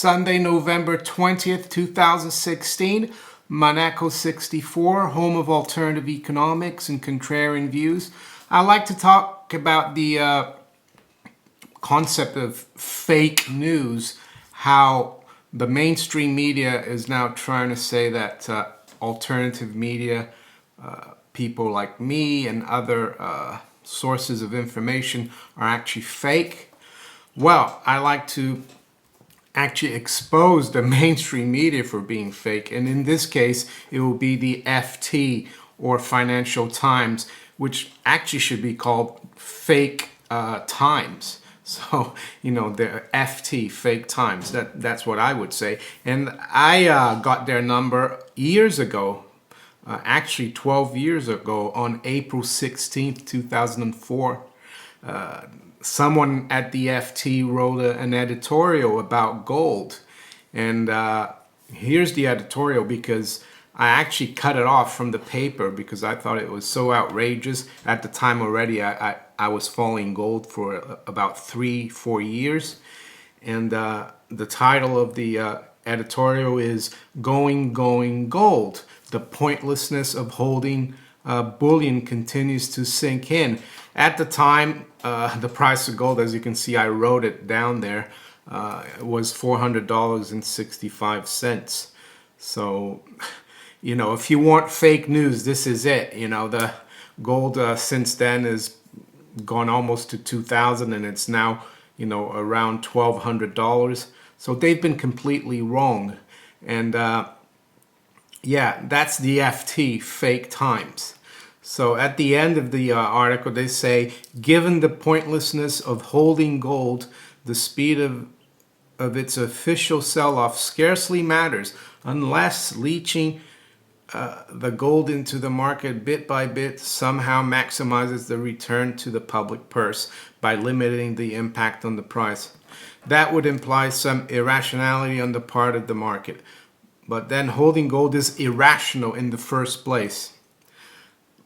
Sunday, November 20th, 2016. Monaco 64, home of alternative economics and contrarian views. I like to talk about the concept of fake news, how the mainstream media is now trying to say that alternative media, people like me and other sources of information are actually fake. Well, I like to actually expose the mainstream media for being fake, and in this case it will be the FT, or Financial Times, which actually should be called Fake Times. So, the FT, Fake Times, that's what I would say. And I got their number years ago, actually 12 years ago, on April 16th, 2004. Someone at the FT wrote an editorial about gold. And here's the editorial, because I actually cut it off from the paper because I thought it was so outrageous. At the time already, I was following gold for about 3-4 years. And the title of the editorial is Going Gold. The pointlessness of holding bullion continues to sink in. At the time, the price of gold, as you can see, I wrote it down there, was $400.65. So, if you want fake news, this is it. The gold since then has gone almost to 2,000, and it's now, around $1,200. So they've been completely wrong. And yeah, that's the FT, Fake Times. So at the end of the article, they say, given the pointlessness of holding gold, the speed of its official sell-off scarcely matters unless leaching the gold into the market bit by bit somehow maximizes the return to the public purse by limiting the impact on the price. That would imply some irrationality on the part of the market. But then holding gold is irrational in the first place.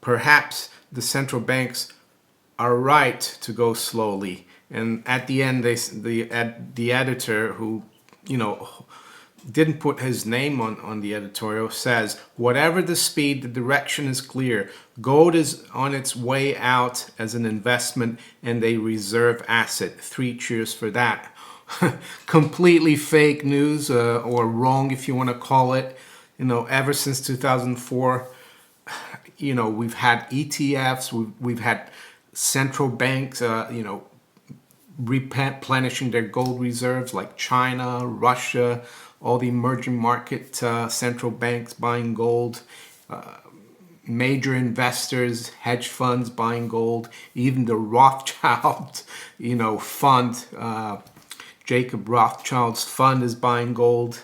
Perhaps the central banks are right to go slowly. And at the end, the editor, who, didn't put his name on the editorial, says, whatever the speed, the direction is clear. Gold is on its way out as an investment and a reserve asset. 3 cheers for that. Completely fake news, or wrong, if you want to call it. Ever since 2004, we've had ETFs, we've had central banks, replenishing their gold reserves, like China, Russia, all the emerging market central banks buying gold, major investors, hedge funds buying gold, even the Rothschild, fund, Jacob Rothschild's fund is buying gold.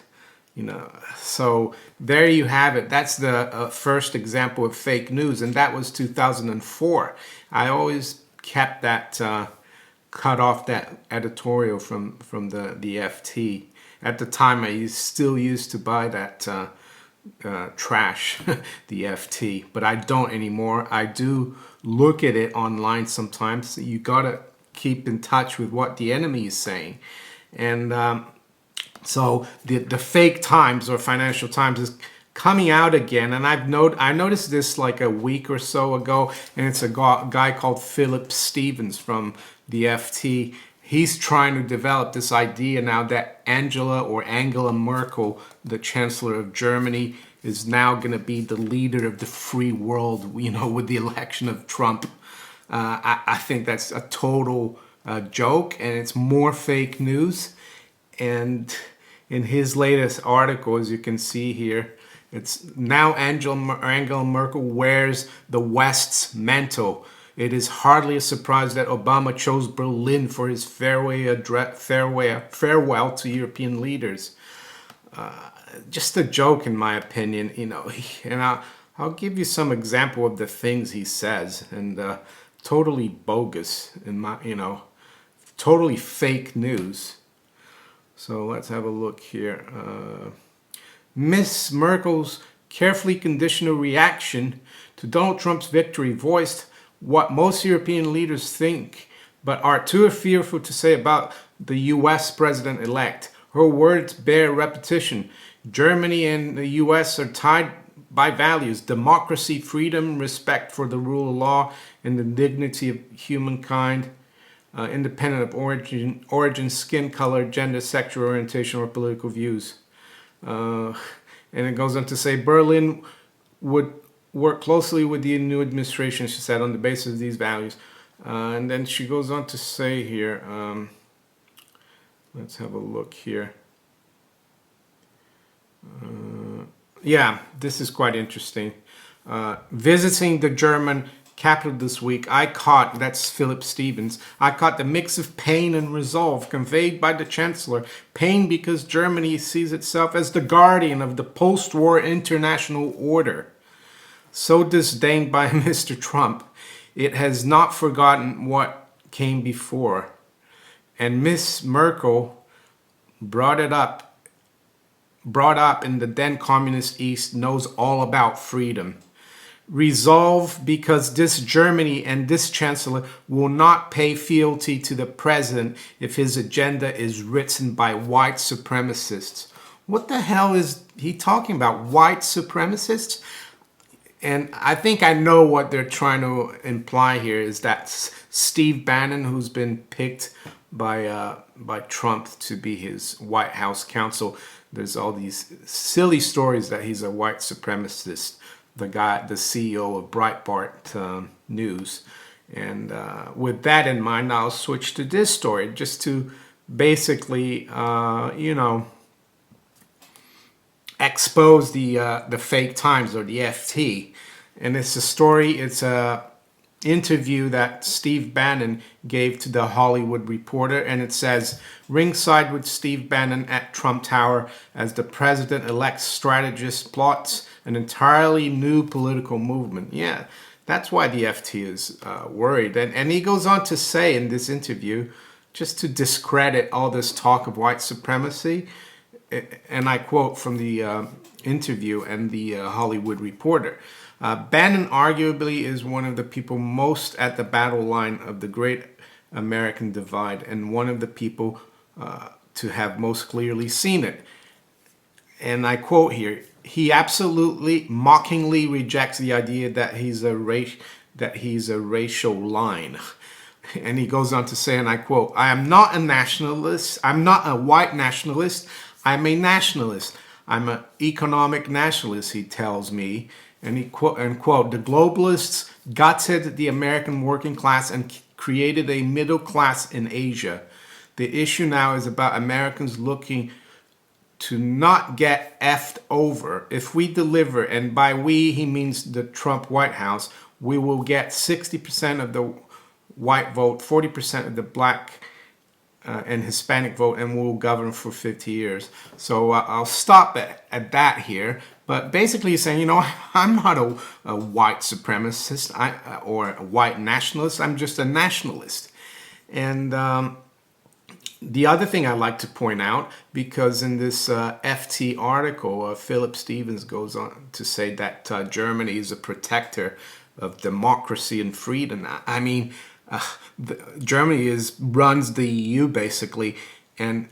So there you have it. That's the first example of fake news, and that was 2004. I always kept that, cut off that editorial from the FT. At the time, I still used to buy that trash, the FT, but I don't anymore. I do look at it online sometimes. So you gotta keep in touch with what the enemy is saying. And so the Fake Times, or Financial Times, is coming out again. And I noticed this like a week or so ago, and it's a guy called Philip Stevens from the FT. He's trying to develop this idea now that Angela Merkel, the chancellor of Germany, is now going to be the leader of the free world, with the election of Trump. I think that's a total joke, and it's more fake news. And in his latest article, as you can see here, it's now Angela Merkel wears the West's mantle. It is hardly a surprise that Obama chose Berlin for his farewell to European leaders. Just a joke, in my opinion, And I'll give you some example of the things he says, and totally bogus, totally fake news. So let's have a look here. Miss Merkel's carefully conditional reaction to Donald Trump's victory voiced what most European leaders think, but are too fearful to say about the U.S. president-elect. Her words bear repetition. Germany and the US are tied by values: democracy, freedom, respect for the rule of law, and the dignity of humankind, independent of origin, skin color, gender, sexual orientation, or political views. And it goes on to say Berlin would work closely with the new administration, she said, on the basis of these values. And then she goes on to say here, let's have a look here. Yeah, this is quite interesting. Visiting the German capital this week, that's Philip Stevens, I caught the mix of pain and resolve conveyed by the chancellor. Pain because Germany sees itself as the guardian of the post-war international order, so disdained by Mr. Trump. It has not forgotten what came before. And Miss Merkel, brought up in the then communist East, knows all about freedom. Resolve because this Germany and this chancellor will not pay fealty to the president if his agenda is written by white supremacists. What the hell is he talking about? White supremacists? And I think I know what they're trying to imply here is that Steve Bannon, who's been picked by Trump to be his White House counsel, there's all these silly stories that he's a white supremacist. The CEO of Breitbart News. And with that in mind, I'll switch to this story just to basically, expose the fake Times, or the FT. And it's a story, it's a interview that Steve Bannon gave to the Hollywood Reporter, and it says, ringside with Steve Bannon at Trump Tower as the president-elect strategist plots an entirely new political movement. Yeah, that's why the FT is worried. And he goes on to say in this interview, just to discredit all this talk of white supremacy, and I quote from the interview and the Hollywood Reporter, Bannon arguably is one of the people most at the battle line of the great American divide, and one of the people to have most clearly seen it. And I quote here, he absolutely mockingly rejects the idea that he's a racial line. And he goes on to say, and I quote, I am not a nationalist. I'm not a white nationalist. I'm a nationalist. I'm an economic nationalist, he tells me. And he quote, the globalists gutted the American working class and created a middle class in Asia. The issue now is about Americans looking to not get effed over. If we deliver, and by we he means the Trump White House, we will get 60% of the white vote, 40% of the black and Hispanic vote, and we'll govern for 50 years. So I'll stop at that here. But basically he's saying, I'm not a white supremacist or a white nationalist. I'm just a nationalist. And the other thing I like to point out, because in this FT article, Philip Stevens goes on to say that Germany is a protector of democracy and freedom. I mean, Germany runs the EU basically, and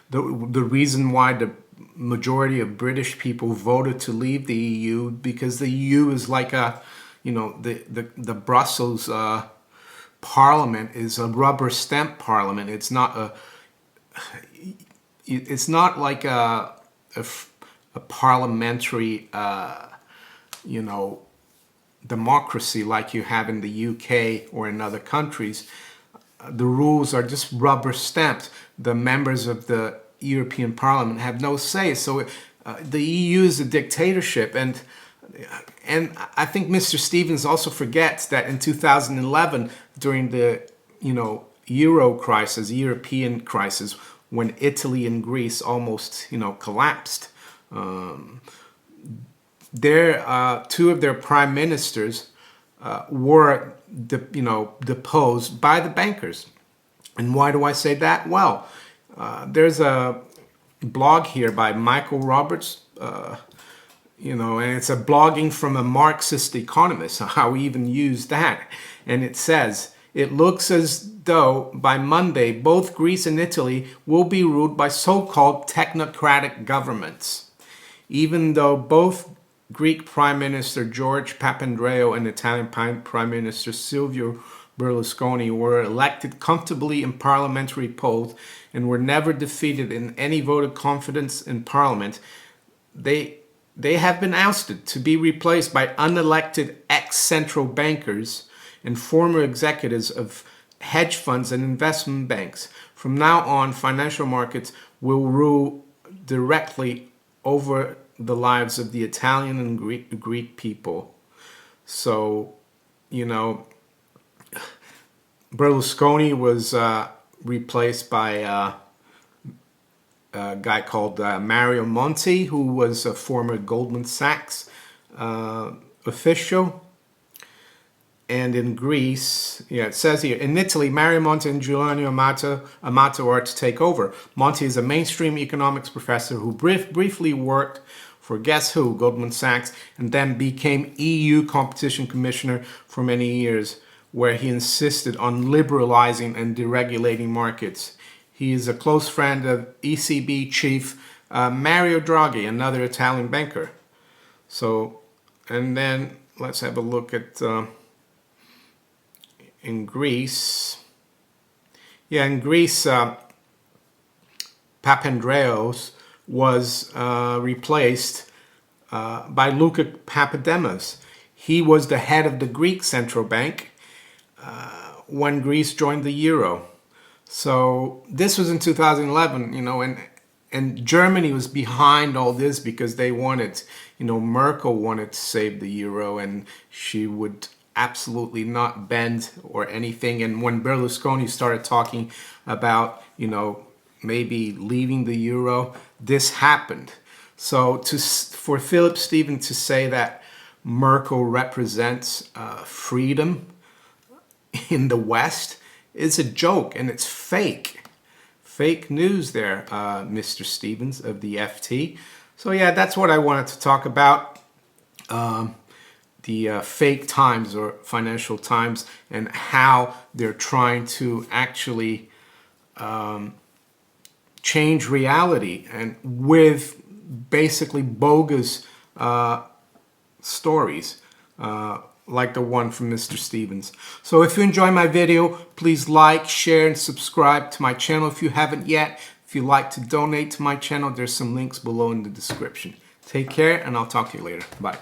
the reason why the majority of British people voted to leave the EU, because the EU is like the Brussels Parliament is a rubber stamp parliament. It's not like a parliamentary democracy like you have in the UK or in other countries. The rules are just rubber stamped. The members of the European Parliament have no say. So the EU is a dictatorship, and I think Mr. Stevens also forgets that in 2011, during the Euro crisis, European crisis, when Italy and Greece almost collapsed, two of their prime ministers were deposed by the bankers. And why do I say that? Well, there's a blog here by Michael Roberts, and it's a blogging from a Marxist economist, how we even use that. And it says, it looks as though by Monday, both Greece and Italy will be ruled by so-called technocratic governments. Even though both Greek Prime Minister George Papandreou and Italian Prime Minister Silvio Berlusconi were elected comfortably in parliamentary polls and were never defeated in any vote of confidence in parliament, they have been ousted to be replaced by unelected ex-central bankers and former executives of hedge funds and investment banks. From now on, financial markets will rule directly over the lives of the Italian and Greek people. So, you know, Berlusconi was replaced by a guy called Mario Monti, who was a former Goldman Sachs official. And in Greece, it says here, in Italy, Mario Monti and Giuliano Amato are to take over. Monti is a mainstream economics professor who briefly worked for guess who, Goldman Sachs, and then became EU competition commissioner for many years, where he insisted on liberalizing and deregulating markets. He is a close friend of ECB chief Mario Draghi, another Italian banker. So, and then let's have a look at in Greece. Yeah, in Greece, Papandreou was replaced by Luka Papademos. He was the head of the Greek central bank when Greece joined the euro. So this was in 2011, and Germany was behind all this because they wanted, Merkel wanted to save the euro, and she would absolutely not bend or anything. And when Berlusconi started talking about, maybe leaving the euro, this happened. So for Philip Stevens to say that Merkel represents freedom in the West is a joke, and it's fake. Fake news there, Mr. Stevens of the FT. So yeah, that's what I wanted to talk about. The fake times or Financial Times, and how they're trying to actually change reality, and with basically bogus stories like the one from Mr. Stevens. So if you enjoy my video, please like, share, and subscribe to my channel if you haven't yet. If you'd like to donate to my channel, there's some links below in the description. Take care, and I'll talk to you later. Bye.